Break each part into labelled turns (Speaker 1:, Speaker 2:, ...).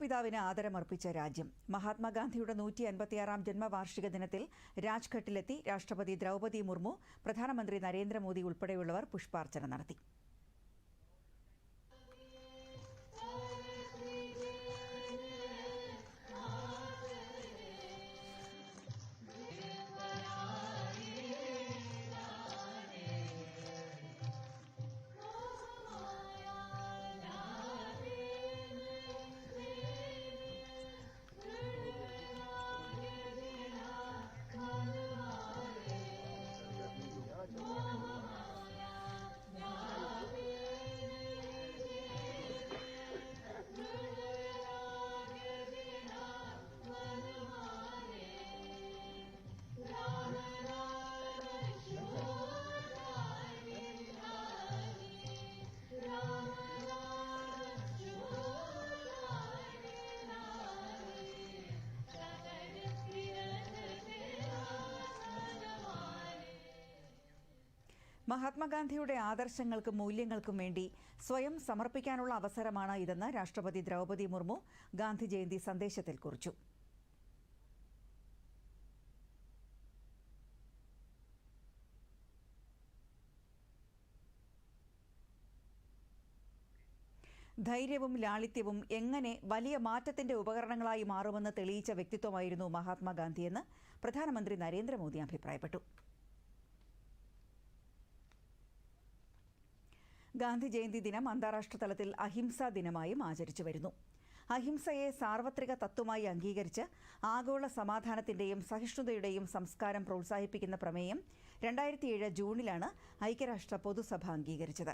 Speaker 1: രാഷ്ട്രപിതാവിന് ആദരമർപ്പിച്ച രാജ്യം. മഹാത്മാഗാന്ധിയുടെ 156 ജന്മവാർഷിക ദിനത്തിൽ രാജ്ഘട്ടിലെത്തി രാഷ്ട്രപതി ദ്രൗപദി മുർമു, പ്രധാനമന്ത്രി നരേന്ദ്രമോദി ഉൾപ്പെടെയുള്ളവർ പുഷ്പാർച്ചന നടത്തി. മഹാത്മാഗാന്ധിയുടെ ആദർശങ്ങൾക്കും മൂല്യങ്ങൾക്കും വേണ്ടി സ്വയം സമർപ്പിക്കാനുള്ള അവസരമാണ് ഇതെന്ന് രാഷ്ട്രപതി ദ്രൗപദി മുർമു ഗാന്ധി ജയന്തി സന്ദേശത്തിൽ കുറിച്ചു. ധൈര്യവും ലാളിത്യവും എങ്ങനെ വലിയ മാറ്റത്തിന്റെ ഉപകരണങ്ങളായി മാറുമെന്ന് തെളിയിച്ച വ്യക്തിത്വമായിരുന്നു മഹാത്മാഗാന്ധിയെന്ന് പ്രധാനമന്ത്രി നരേന്ദ്രമോദി അഭിപ്രായപ്പെട്ടു. ഗാന്ധി ജയന്തി ദിനം അന്താരാഷ്ട്ര തലത്തിൽ അഹിംസാ ദിനമായും ആചരിച്ചു വരുന്നു. അഹിംസയെ സാർവത്രിക തത്വമായി അംഗീകരിച്ച് ആഗോള സമാധാനത്തിന്റെയും സഹിഷ്ണുതയുടെയും സംസ്കാരം പ്രോത്സാഹിപ്പിക്കുന്ന പ്രമേയം 2007 ജൂണിലാണ് ഐക്യരാഷ്ട്ര പൊതുസഭ അംഗീകരിച്ചത്.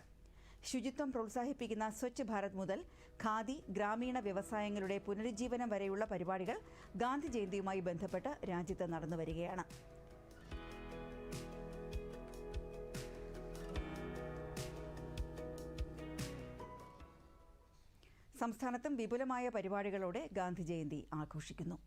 Speaker 1: ശുചിത്വം പ്രോത്സാഹിപ്പിക്കുന്ന സ്വച്ഛ് ഭാരത് മുതൽ ഖാദി, ഗ്രാമീണ വ്യവസായങ്ങളുടെ പുനരുജ്ജീവനം വരെയുള്ള പരിപാടികൾ ഗാന്ധി ജയന്തിയുമായി ബന്ധപ്പെട്ട് രാജ്യത്ത് നടന്നുവരികയാണ്. സംസ്ഥാനത്തും വിപുലമായ പരിപാടികളോടെ ഗാന്ധി ജയന്തി ആഘോഷിക്കുന്നു.